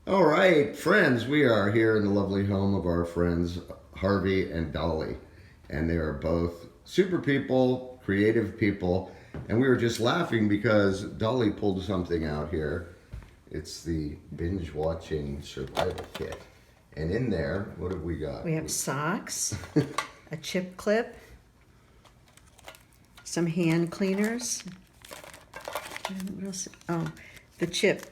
All right, friends, we are here in the lovely home of our friends Harvey and Dolly. And they are both super people, creative people. And we were just laughing because Dolly pulled something out here. It's the binge watching survival kit. And in there, what have we got? We have socks, a chip clip, some hand cleaners. And what else? Oh, the chip.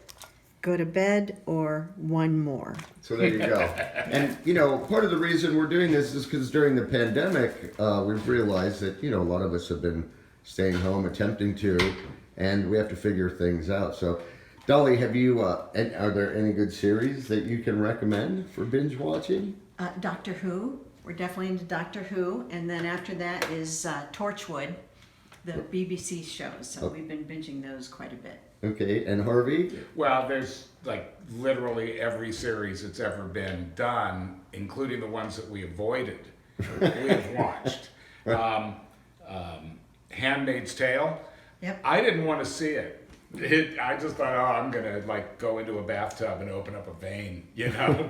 Go to bed or one more. So there you go. And, part of the reason we're doing this is because during the pandemic, we've realized that, a lot of us have been staying home, attempting to, and we have to figure things out. So, Dolly, have you, and are there any good series that you can recommend for binge watching? Doctor Who. We're definitely into Doctor Who. And then after that is Torchwood, the BBC shows. So we've been binging those quite a bit. Okay, and Harvey? Well, there's like literally every series that's ever been done, including the ones that we avoided. We have watched. Handmaid's Tale. Yep. I didn't want to see it. I just thought, I'm gonna like go into a bathtub and open up a vein,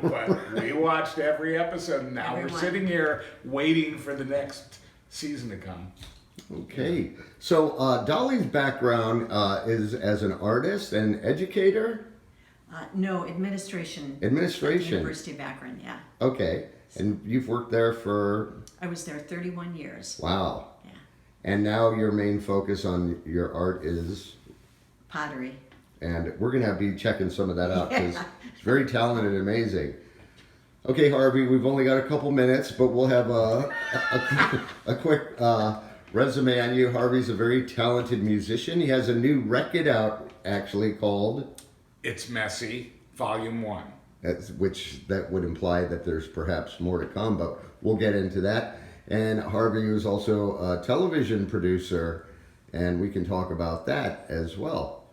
But we watched every episode, and now we're sitting here waiting for the next season to come. Okay, so Dolly's background is as an artist and educator? No, administration. Administration. University background, yeah. Okay, and you've worked there for? I was there 31 years. Wow. Yeah. And now your main focus on your art is? Pottery. And we're going to be checking some of that out because Yeah. it's very talented and amazing. Okay, Harvey, we've only got a couple minutes, but we'll have a quick resume on you. Harvey's a very talented musician. He has a new record out, actually, called? It's Messy, Volume 1. That would imply that there's perhaps more to come, but we'll get into that. And Harvey was also a television producer, and we can talk about that as well.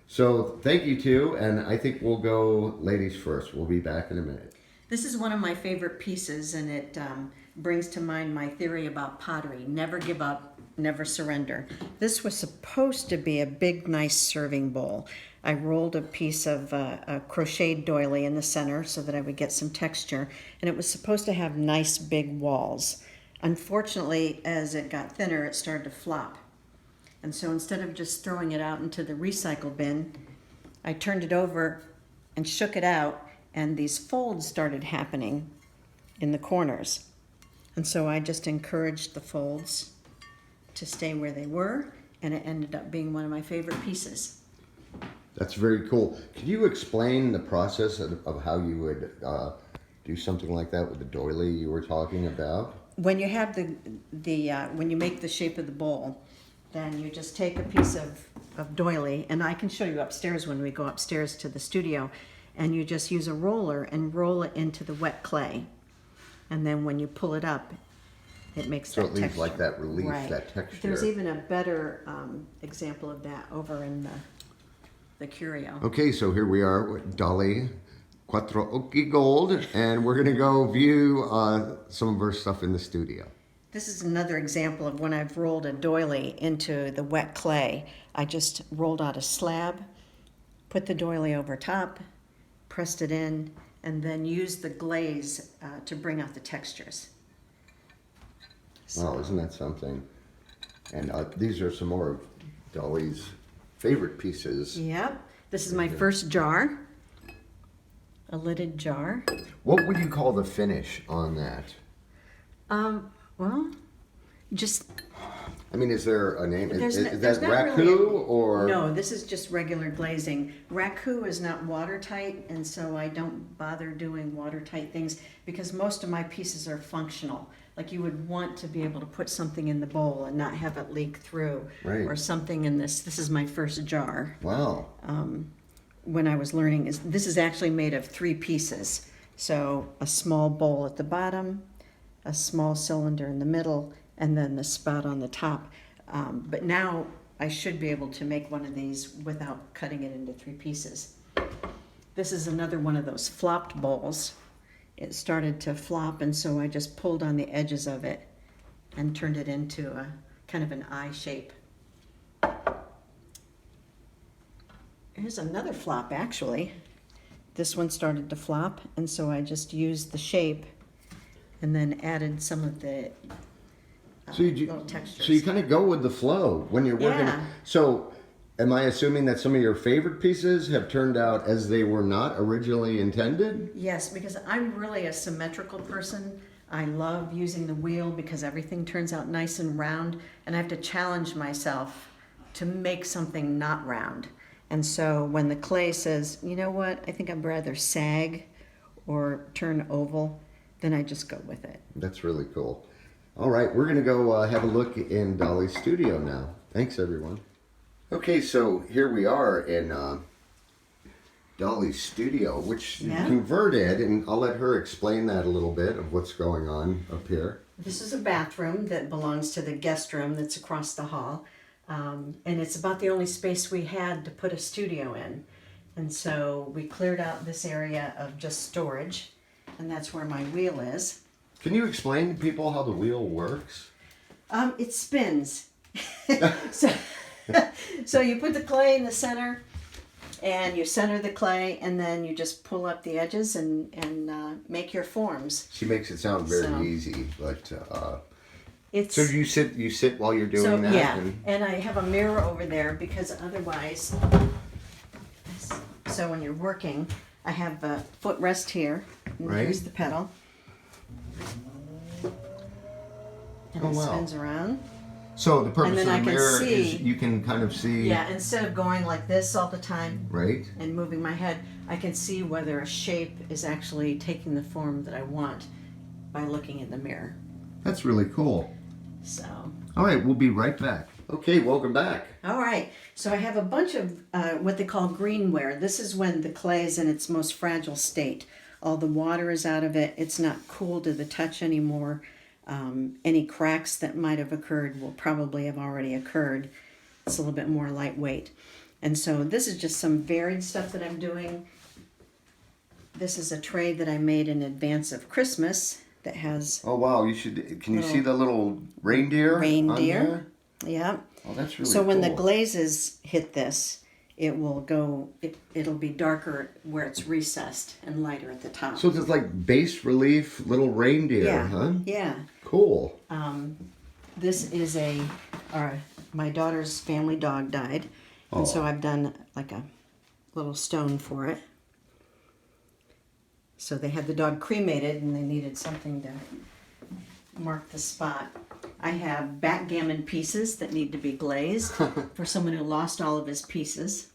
So thank you two, and I think we'll go ladies first. We'll be back in a minute. This is one of my favorite pieces, and it brings to mind my theory about pottery. Never give up, never surrender. This was supposed to be a big, nice serving bowl. I rolled a piece of a crocheted doily in the center so that I would get some texture, and it was supposed to have nice, big walls. Unfortunately, as it got thinner, it started to flop. And so instead of just throwing it out into the recycle bin, I turned it over and shook it out, and these folds started happening in the corners. And so I just encouraged the folds to stay where they were, and it ended up being one of my favorite pieces. That's very cool. Could you explain the process of how you would do something like that with the doily you were talking about? When you have when you make the shape of the bowl, then you just take a piece of doily, and I can show you upstairs when we go upstairs to the studio, and you just use a roller and roll it into the wet clay. And then when you pull it up, it makes that texture. So it leaves like that relief, right. That texture. There's even a better example of that over in the curio. Okay, so here we are with Dolly Quattrocchi Gold, and we're going to go view some of her stuff in the studio. This is another example of when I've rolled a doily into the wet clay. I just rolled out a slab, put the doily over top, pressed it in, and then used the glaze to bring out the textures. Wow, isn't that something? And these are some more of Dolly's favorite pieces. Yep. This is my first jar, a lidded jar. What would you call the finish on that? Well, just... I mean, is there a name? Is there's that not raku really or? No, this is just regular glazing. Raku is not watertight, and so I don't bother doing watertight things because most of my pieces are functional. Like you would want to be able to put something in the bowl and not have it leak through. Right. Or something in this. This is my first jar. Wow. When I was learning, this is actually made of 3 pieces. So a small bowl at the bottom, a small cylinder in the middle, and then the spout on the top. But now I should be able to make one of these without cutting it into 3 pieces. This is another one of those flopped bowls. It started to flop, and so I just pulled on the edges of it and turned it into a kind of an eye shape. Here's another flop, actually. this one started to flop, and so I just used the shape and then added some of the So you little textures. so you kind of go with the flow when you're working. Yeah. So am I assuming that some of your favorite pieces have turned out as they were not originally intended? Yes, because I'm really a symmetrical person. I love using the wheel because everything turns out nice and round, and I have to challenge myself to make something not round. And so when the clay says, you know what, I think I'd rather sag or turn oval, then I just go with it. That's really cool. All right, we're gonna go have a look in Dolly's studio now. Thanks, everyone. Okay, so here we are in Dolly's studio, which Yeah. converted, and I'll let her explain that a little bit of what's going on up here. This is a bathroom that belongs to the guest room that's across the hall. And it's about the only space we had to put a studio in. And so we cleared out this area of just storage, and that's where my wheel is. Can you explain to people how the wheel works? It spins. so, so you put the clay in the center, and you center the clay, and then you just pull up the edges and make your forms. She makes it sound very So- easy, but It's so you sit while you're doing so that. yeah, and I have a mirror over there because otherwise, so when you're working, I have a footrest here. And Right. Here's the pedal. And Oh, it wow. spins around. So the purpose And then of I the can mirror see- is you can kind of see. Yeah, instead of going like this all the time Right. and moving my head, I can see whether a shape is actually taking the form that I want by looking in the mirror. That's really cool. So, All right, we'll be right back. Okay, welcome back. all right. So I have a bunch of what they call greenware. This is when the clay is in its most fragile state. All the water is out of it. It's not cool to the touch anymore. Any cracks that might have occurred will probably have already occurred. It's a little bit more lightweight. And so this is just some varied stuff that I'm doing. This is a tray that I made in advance of Christmas that has Oh wow, you should. Can you Little see the little reindeer? on reindeer. there? Yeah. Oh, that's really So when the cool. glazes hit this, it will go. It'll be darker where it's recessed and lighter at the top. So it's like base relief little reindeer, yeah, huh? yeah. Cool. This is my daughter's family dog died, and so I've done like a little stone for it. So they had the dog cremated, and they needed something to mark the spot. I have backgammon pieces that need to be glazed for someone who lost all of his pieces.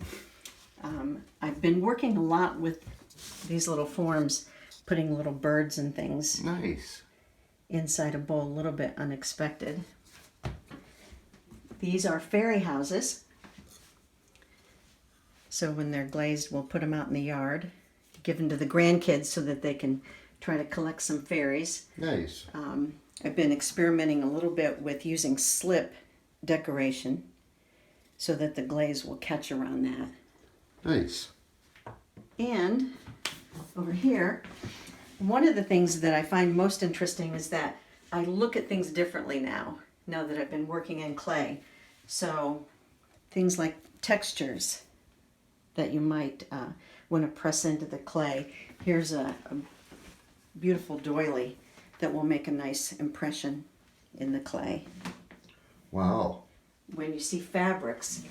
I've been working a lot with these little forms, putting little birds and things Nice. inside a bowl, a little bit unexpected. These are fairy houses. So when they're glazed, we'll put them out in the yard, give them to the grandkids so that they can try to collect some fairies. Nice. I've been experimenting a little bit with using slip decoration so that the glaze will catch around that. Nice. And over here, one of the things that I find most interesting is that I look at things differently now that I've been working in clay. So things like textures that you might want to press into the clay. Here's a beautiful doily that will make a nice impression in the clay. Wow. When you see fabrics,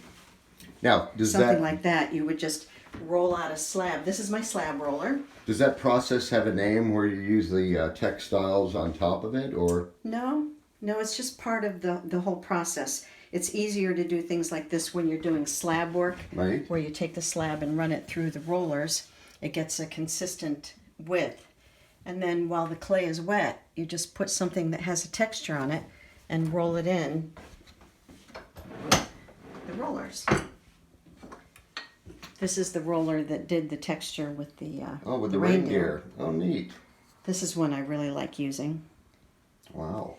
Now, does something that like that, you would just roll out a slab. This is my slab roller. does that process have a name where you use the textiles on top of it, or? No, it's just part of the whole process. It's easier to do things like this when you're doing slab work, Right. where you take the slab and run it through the rollers. It gets a consistent width. And then while the clay is wet, you just put something that has a texture on it and roll it in the rollers. This is the roller that did the texture with the Oh, with the reindeer. Oh, neat. This is one I really like using. Wow.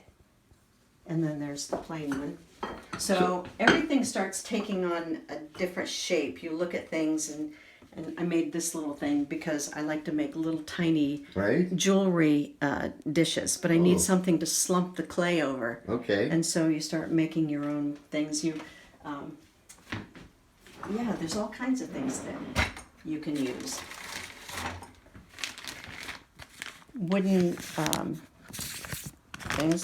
And then there's the plain one. So everything starts taking on a different shape. You look at things, and I made this little thing because I like to make little tiny Right? jewelry dishes, but I Oh. need something to slump the clay over. Okay. And so you start making your own things. Yeah, there's all kinds of things that you can use. wooden things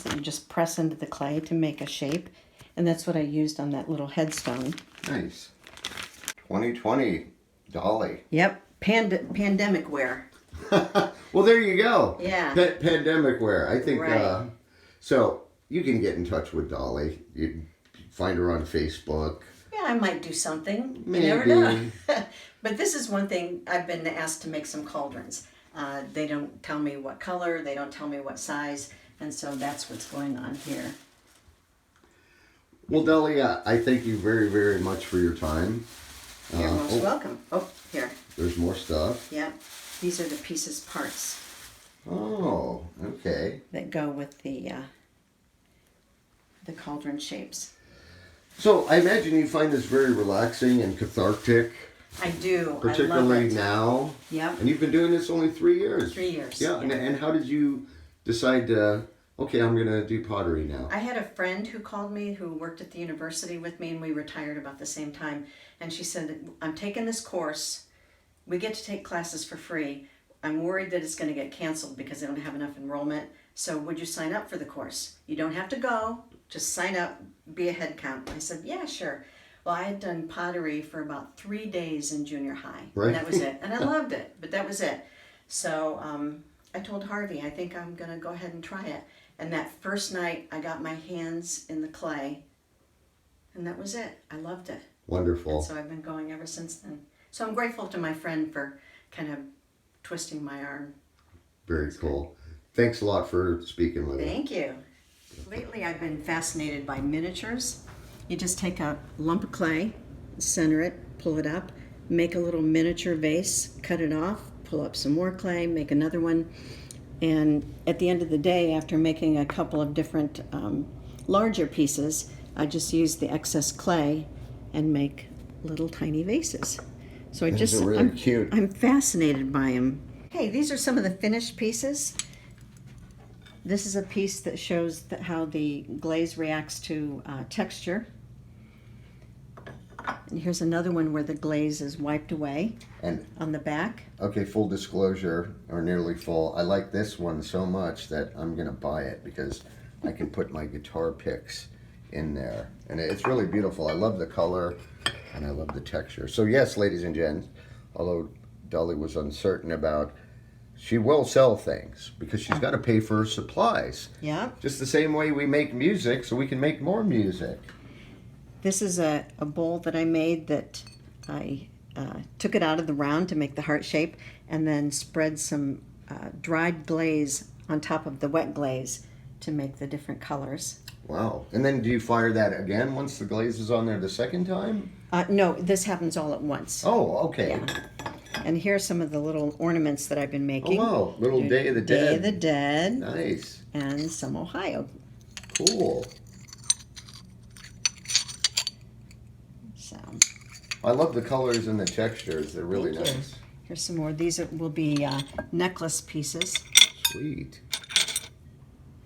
that you just press into the clay to make a shape. And that's what I used on that little headstone. Nice. 2020, Dolly. Yep, pandemic wear. Well, there you go. Yeah. Pandemic wear. I think, Right. so you can get in touch with Dolly. You find her on Facebook. Yeah, I might do something. Maybe. You never know. But this is one thing, I've been asked to make some cauldrons. They don't tell me what color, they don't tell me what size, and so that's what's going on here. Well, Dolly, I thank you very, very much for your time. You're most welcome. Oh, here. There's more stuff. Yeah, these are the pieces, parts Oh, okay. that go with the cauldron shapes. So I imagine you find this very relaxing and cathartic, I do. particularly I love it. now. Yep. And you've been doing this only 3 years. 3 years. Yeah. And how did you decide to, okay, I'm going to do pottery now? I had a friend who called me who worked at the university with me, and we retired about the same time. And she said, I'm taking this course. We get to take classes for free. I'm worried that it's going to get canceled because they don't have enough enrollment. So would you sign up for the course? You don't have to go. Just sign up, be a head count. I said, yeah, sure. Well, I had done pottery for about 3 days in junior high. Right. And that was it. And I loved it, but that was it. So I told Harvey, I think I'm going to go ahead and try it. And that first night, I got my hands in the clay, and that was it. I loved it. Wonderful. And so I've been going ever since then. So I'm grateful to my friend for kind of twisting my arm. Very cool. Thanks a lot for speaking with us. Thank you. Lately, I've been fascinated by miniatures. You just take a lump of clay, center it, pull it up, make a little miniature vase, cut it off, pull up some more clay, make another one. And at the end of the day, after making a couple of different larger pieces, I just use the excess clay and make little tiny vases. So Those are really cute. I'm fascinated by them. Hey, these are some of the finished pieces. This is a piece that shows how the glaze reacts to texture. And here's another one where the glaze is wiped away And on the back. okay, full disclosure, or nearly full. I like this one so much that I'm gonna buy it because I can put my guitar picks in there, and it's really beautiful. I love the color, and I love the texture. So yes, ladies and gents, although Dolly was uncertain about, she will sell things because she's got to pay for her supplies. Yeah. Just the same way we make music, so we can make more music. This is a bowl that I made that I took it out of the round to make the heart shape and then spread some dried glaze on top of the wet glaze to make the different colors. Wow. And then do you fire that again once the glaze is on there the second time? No, this happens all at once. Oh, okay. Yeah. And here's some of the little ornaments that I've been Oh, making. wow. Little Day of the Dead. Day of the Dead. Nice. And some Ohio. Cool. So I love the colors and the textures. They're really Thank you. nice. here's some more. These will be necklace pieces. Sweet.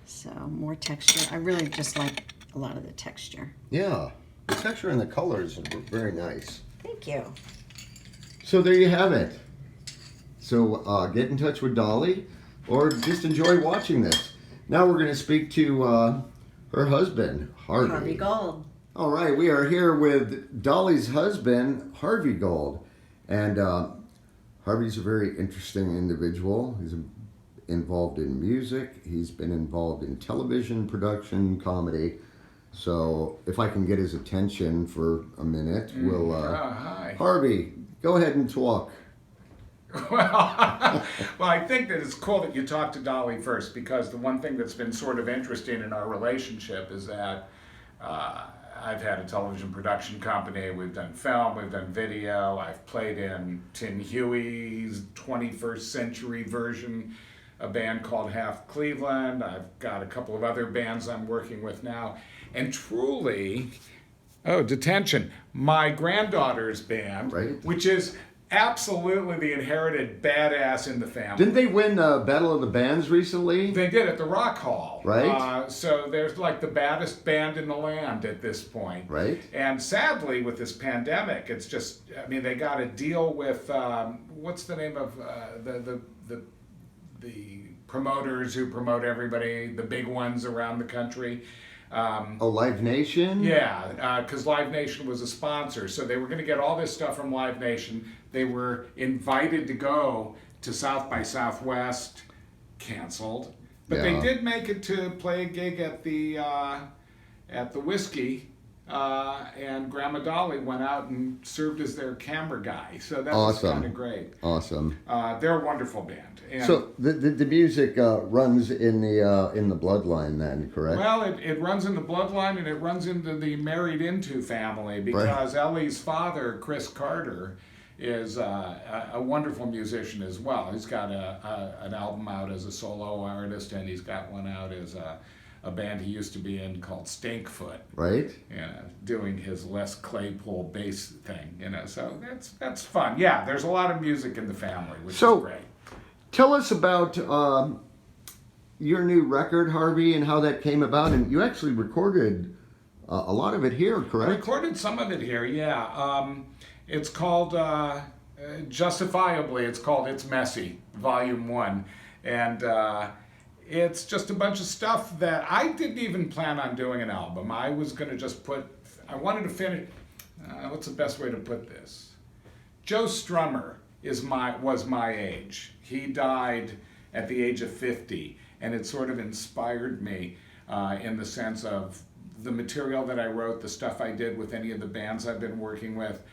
So more texture. I really just like a lot of the texture. Yeah. The texture and the colors are very nice. Thank you. So there you have it. So get in touch with Dolly or just enjoy watching this. Now we're going to speak to her husband, Harvey. Harvey Gold. All right, we are here with Dolly's husband, Harvey Gold. And Harvey's a very interesting individual. He's involved in music. He's been involved in television production, comedy. So if I can get his attention for a minute, we'll... Hi. Harvey, go ahead and talk. Well, I think that it's cool that you talked to Dolly first, because the one thing that's been sort of interesting in our relationship is that I've had a television production company. We've done film, we've done video. I've played in Tim Huey's 21st Century version, a band called Half Cleveland. I've got a couple of other bands I'm working with now. And truly, Detention, my granddaughter's band, Right. which is absolutely the inherited badass in the family. Didn't they win Battle of the Bands recently? They did at the Rock Hall. Right. So there's like the baddest band in the land at this point. Right. And sadly, with this pandemic, it's just, I mean, they got to deal with, what's the name of the promoters who promote everybody, the big ones around the country. Oh, Live Nation? Yeah, because Live Nation was a sponsor, so they were going to get all this stuff from Live Nation. They were invited to go to South by Southwest, canceled, but they Yeah. did make it to play a gig at the Whiskey, and Grandma Dolli went out and served as their camera guy. So that was Awesome. kind of great. Awesome. They're a wonderful band. And So the music runs in the bloodline then, correct? well, it runs in the bloodline, and it runs into the Married Into family, because Ellie's father, Chris Carter, is a wonderful musician as well. He's got an album out as a solo artist, and he's got one out as a band he used to be in called Stinkfoot, Right? doing his Les Claypool bass thing. So that's fun. Yeah, there's a lot of music in the family, which is great. Tell us about your new record, Harvey, and how that came about. And you actually recorded a lot of it here, I correct? recorded some of it here, yeah. It's called, justifiably, it's called It's Messy, Volume 1. And it's just a bunch of stuff that I didn't even plan on doing an album. I was going to just I wanted to finish, what's the best way to put this? Joe Strummer was my age. He died at the age of 50, and it sort of inspired me in the sense of the material that I wrote, the stuff I did with any of the bands I've been working with.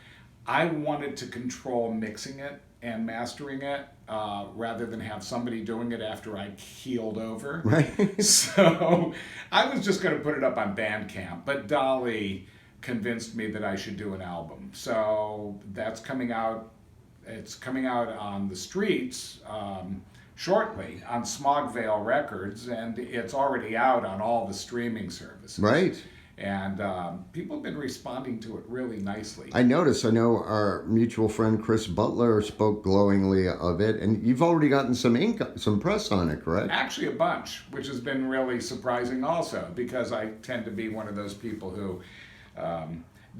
I wanted to control mixing it and mastering it rather than have somebody doing it after I keeled over. Right. So I was just going to put it up on Bandcamp, but Dolli convinced me that I should do an album. So that's coming out. It's coming out on the streets shortly on Smogvale Records, and it's already out on all the streaming services. Right. And people have been responding to it really nicely. I noticed. I know our mutual friend Chris Butler spoke glowingly of it, and you've already gotten some press on it, correct? Actually, a bunch, which has been really surprising also, because I tend to be one of those people who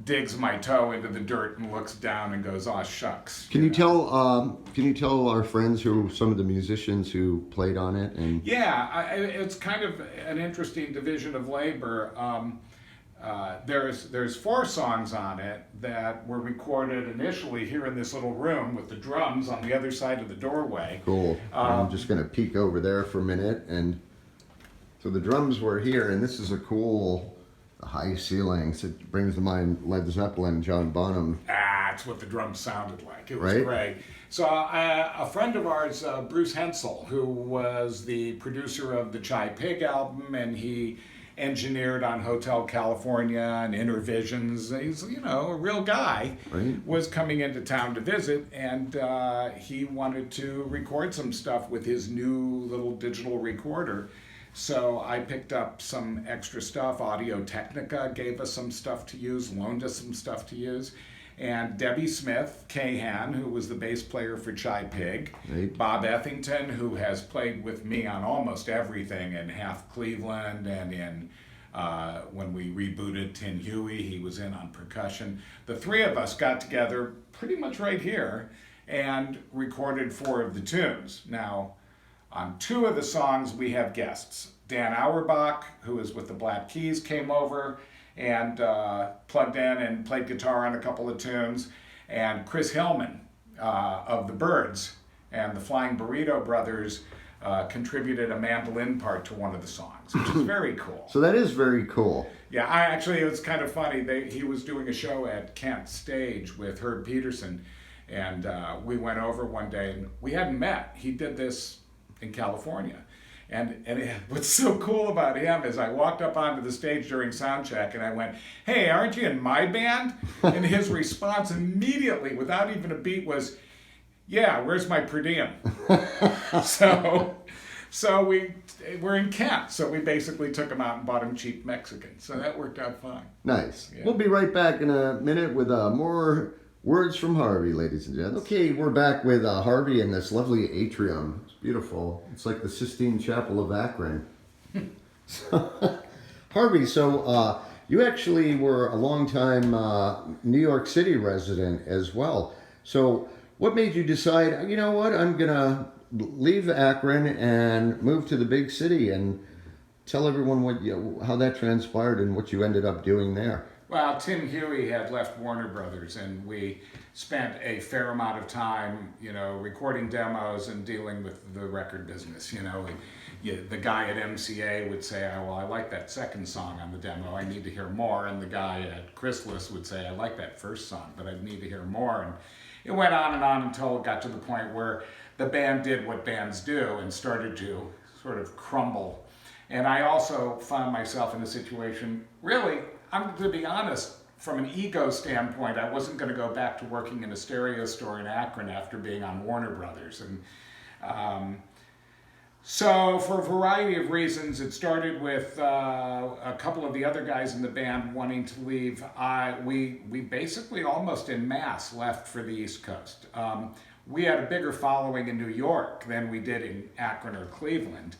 digs my toe into the dirt and looks down and goes, "Aw, shucks." Can you tell our friends some of the musicians who played on it? And Yeah, it's kind of an interesting division of labor. There's 4 songs on it that were recorded initially here in this little room with the drums on the other side of the doorway. cool. I'm just going to peek over there for a minute. And so the drums were here, and this is a cool high ceilings. It brings to mind Led Zeppelin, John Bonham. That's what the drums sounded like. It was Right. great. So a friend of ours, Bruce Hensel, who was the producer of the Chai Pig album, and he engineered on Hotel California and Intervisions. He's, a real guy. Right. Was coming into town to visit, and he wanted to record some stuff with his new little digital recorder. So I picked up some extra stuff. Audio Technica gave us some stuff to use, loaned us some stuff to use. And Debbie Smith Cahan, who was the bass player for Chai Pig. Right. Bob Ethington, who has played with me on almost everything in Half Cleveland and in when we rebooted Tin Huey, he was in on percussion. The 3 of us got together pretty much right here and recorded 4 of the tunes. Now, on 2 of the songs, we have guests. Dan Auerbach, who is with the Black Keys, came over and plugged in and played guitar on a couple of tunes. And Chris Hillman of the Byrds and the Flying Burrito Brothers contributed a mandolin part to one of the songs, which is very cool. So that is very cool. Yeah, it was kind of funny. He was doing a show at Kent Stage with Herb Peterson, and we went over one day, and we hadn't met. He did this in California. And what's so cool about him is I walked up onto the stage during sound check and I went, "Hey, aren't you in my band?" And his response immediately, without even a beat, was, "Yeah, where's my per diem?" So we're in Kent, so we basically took him out and bought him cheap Mexican. So that worked out fine. Nice. Yeah. We'll be right back in a minute with more words from Harvey, ladies and gents. Okay, we're back with Harvey in this lovely atrium. It's beautiful. It's like the Sistine Chapel of Akron. Harvey, so you actually were a longtime New York City resident as well. So what made you decide, you know what, I'm going to leave Akron and move to the big city, and tell everyone how that transpired and what you ended up doing there? Well, Tim Huey had left Warner Brothers, and we spent a fair amount of time, recording demos and dealing with the record business. The guy at MCA would say, "Oh, well, I like that second song on the demo. I need to hear more." And the guy at Chrysalis would say, "I like that first song, but I need to hear more." And it went on and on until it got to the point where the band did what bands do and started to sort of crumble. And I also found myself in a situation, really, I'm to be honest, from an ego standpoint, I wasn't going to go back to working in a stereo store in Akron after being on Warner Brothers. And so for a variety of reasons, it started with a couple of the other guys in the band wanting to leave. We basically almost en masse left for the East Coast. We had a bigger following in New York than we did in Akron or Cleveland.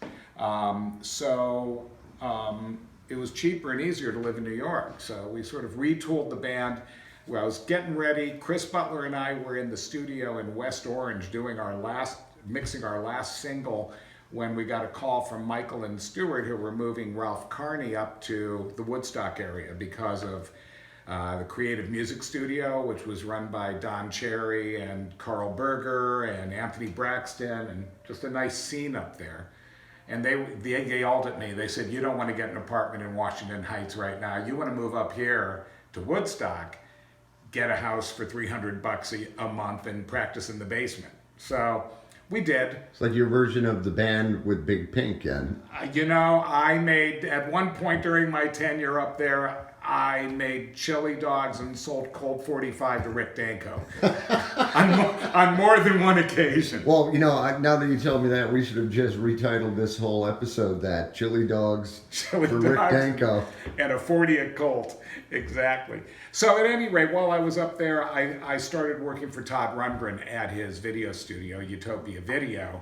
It was cheaper and easier to live in New York. So we sort of retooled the band. Well, I was getting ready. Chris Butler and I were in the studio in West Orange mixing our last single when we got a call from Michael and Stewart, who were moving Ralph Carney up to the Woodstock area because of the Creative Music Studio, which was run by Don Cherry and Carl Berger and Anthony Braxton, and just a nice scene up there. And they yelled at me. They said, "You don't want to get an apartment in Washington Heights right now. You want to move up here to Woodstock, get a house for $300 a month and practice in the basement." So we did. It's like your version of the band with Big Pink, and I made, at one point during my tenure up there, I made chili dogs and sold Colt 45 to Rick Danko on more than one occasion. Well, now that you tell me that, we should have just retitled this whole episode that Chili Dogs for Rick Danko. And a 40 at Colt, exactly. So at any rate, while I was up there, I started working for Todd Rundgren at his video studio, Utopia Video,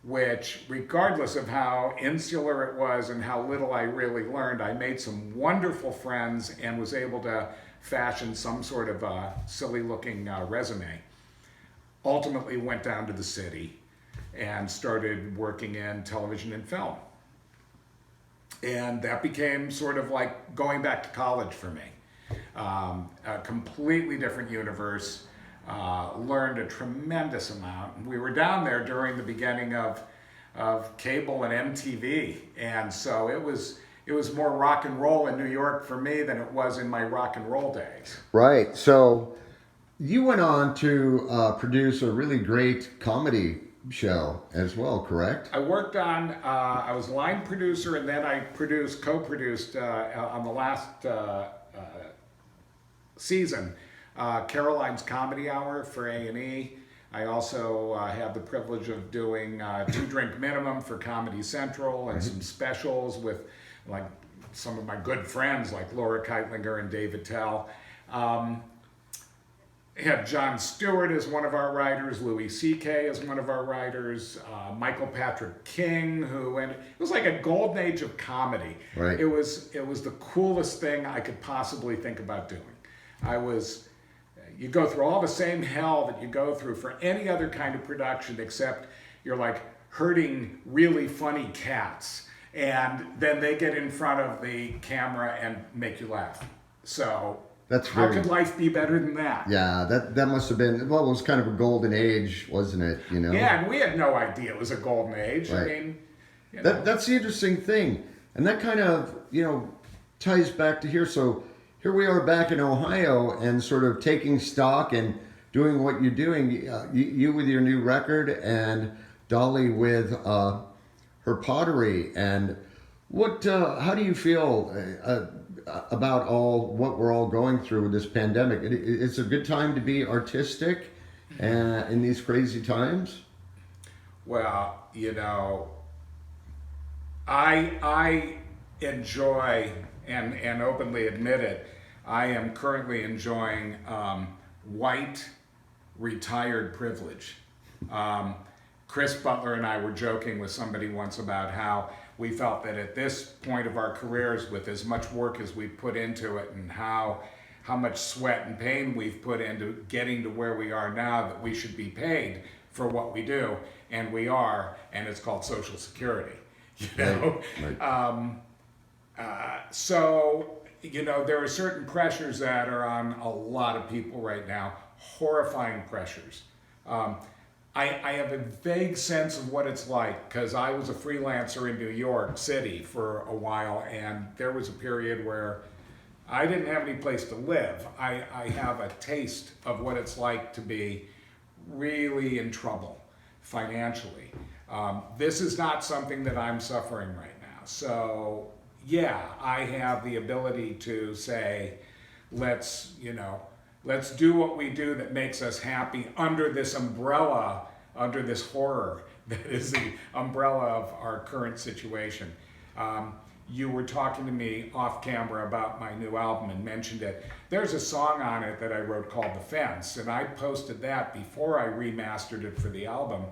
which, regardless of how insular it was and how little I really learned, I made some wonderful friends and was able to fashion some sort of a silly-looking resume. Ultimately went down to the city and started working in television and film. And that became sort of like going back to college for me. A completely different universe. Learned a tremendous amount. We were down there during the beginning of cable and MTV, and so it was more rock and roll in New York for me than it was in my rock and roll days. Right. So you went on to produce a really great comedy show as well, correct? I worked on, I was line producer, and then I co-produced on the last season, Caroline's Comedy Hour for A&E. I also had the privilege of doing 2 Drink Minimum for Comedy Central and some specials with like some of my good friends like Laura Keitlinger and David Tell. Had Jon Stewart as one of our writers, Louis C.K. as one of our writers, Michael Patrick King, it was like a golden age of comedy. Right. It was the coolest thing I could possibly think about doing. You go through all the same hell that you go through for any other kind of production, except you're like herding really funny cats, and then they get in front of the camera and make you laugh. So how could life be better than that? Yeah, that must have been, well, it was kind of a golden age, wasn't it? Yeah, and we had no idea it was a golden age. Right. I mean, that's the interesting thing, and that kind of ties back to here. So here we are back in Ohio and sort of taking stock and doing what you're doing. You with your new record, and Dolli with her pottery. And how do you feel about what we're all going through with this pandemic? It's a good time to be artistic in these crazy times. Well, I enjoy and openly admit it. I am currently enjoying white retired privilege. Chris Butler and I were joking with somebody once about how we felt that at this point of our careers, with as much work as we put into it, and how how much sweat and pain we've put into getting to where we are now, that we should be paid for what we do, and we are, and it's called Social Security. You know, so you know, there are certain pressures that are on a lot of people right now, horrifying pressures. I have a vague sense of what it's like, because I was a freelancer in New York City for a while, and there was a period where I didn't have any place to live. I have a taste of what it's like to be really in trouble financially. This is not something that I'm suffering right now. So yeah, I have the ability to say, let's do what we do that makes us happy under this umbrella, under this horror that is the umbrella of our current situation. You were talking to me off camera about my new album and mentioned it. There's a song on it that I wrote called The Fence, and I posted that before I remastered it for the album,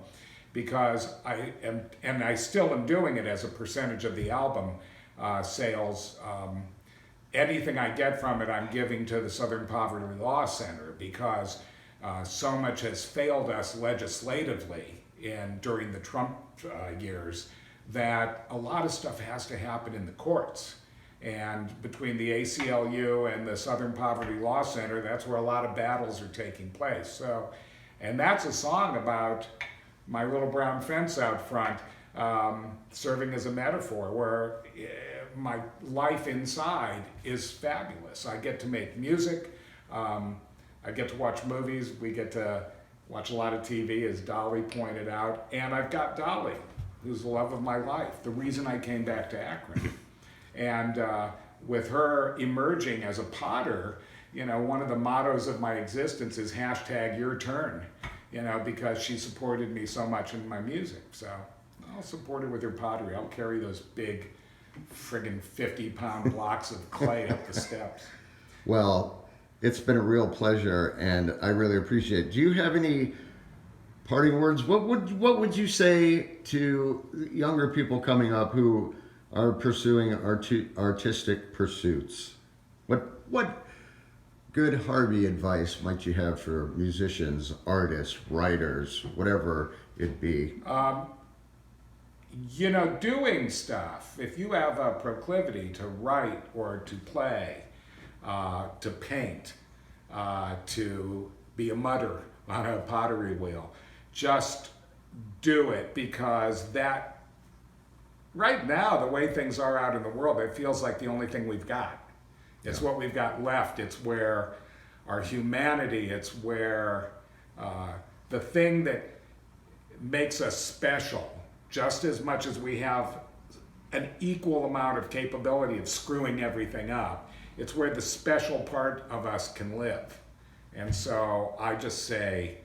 because I still am doing it as a percentage of the album sales. Anything I get from it, I'm giving to the Southern Poverty Law Center, because so much has failed us legislatively during the Trump years, that a lot of stuff has to happen in the courts. And between the ACLU and the Southern Poverty Law Center, that's where a lot of battles are taking place. So, and that's a song about my little brown fence out front, serving as a metaphor, where my life inside is fabulous. I get to make music, I get to watch movies, we get to watch a lot of TV, as Dolli pointed out, and I've got Dolli, who's the love of my life, the reason I came back to Akron. And with her emerging as a potter, you know, one of the mottos of my existence is #YourTurn, you know, because she supported me so much in my music. So I'll support her with her pottery. I'll carry those big friggin' 50-pound blocks of clay up the steps. Well, it's been a real pleasure, and I really appreciate it. Do you have any parting words? What would you say to younger people coming up who are pursuing artistic pursuits? What good Harvey advice might you have for musicians, artists, writers, whatever it be? You know, doing stuff. If you have a proclivity to write or to play, to paint, to be a mudder on a pottery wheel, just do it, because that, right now, the way things are out in the world, it feels like the only thing we've got. It's what we've got left. It's where our humanity, it's where the thing that makes us special, just as much as we have an equal amount of capability of screwing everything up, it's where the special part of us can live. And so I just say,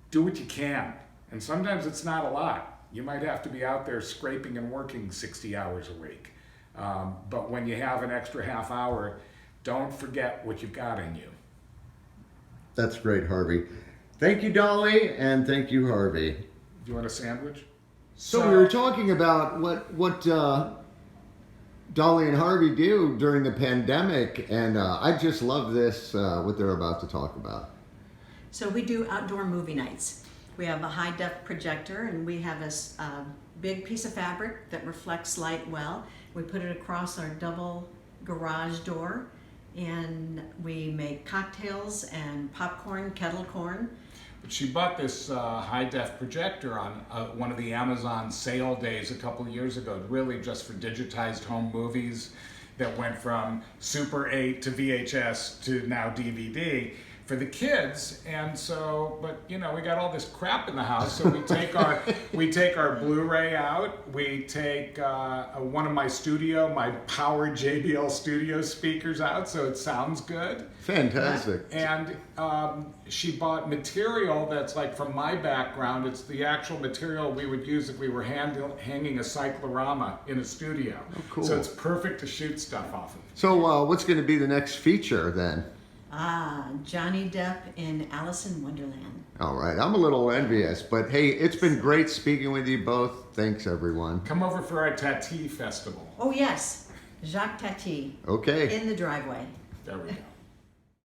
do what you can. And sometimes it's not a lot. You might have to be out there scraping and working 60 hours a week. But when you have an extra half hour, don't forget what you've got in you. That's great, Harvey. Thank you, Dolli, and thank you, Harvey. Do you want a sandwich? So we were talking about what Dolli and Harvey do during the pandemic, and I just love this, what they're about to talk about. So we do outdoor movie nights. We have a high-def projector, and we have a big piece of fabric that reflects light well. We put it across our double garage door, and we make cocktails and popcorn, kettle corn. She bought this high-def projector on one of the Amazon sale days a couple of years ago, really just for digitized home movies that went from Super 8 to VHS to now DVD for the kids. And so, but you know, we got all this crap in the house, so we take our Blu-ray out, we take one of my powered JBL studio speakers out, so it sounds good. Fantastic. And she bought material that's like, from my background, it's the actual material we would use if we were hanging a cyclorama in a studio. Oh, cool. So it's perfect to shoot stuff off of. So what's going to be the next feature then? Johnny Depp in Alice in Wonderland. All right, I'm a little envious, but hey, it's been great speaking with you both. Thanks, everyone. Come over for our Tati festival. Oh yes, Jacques Tati. Okay. In the driveway. There we go.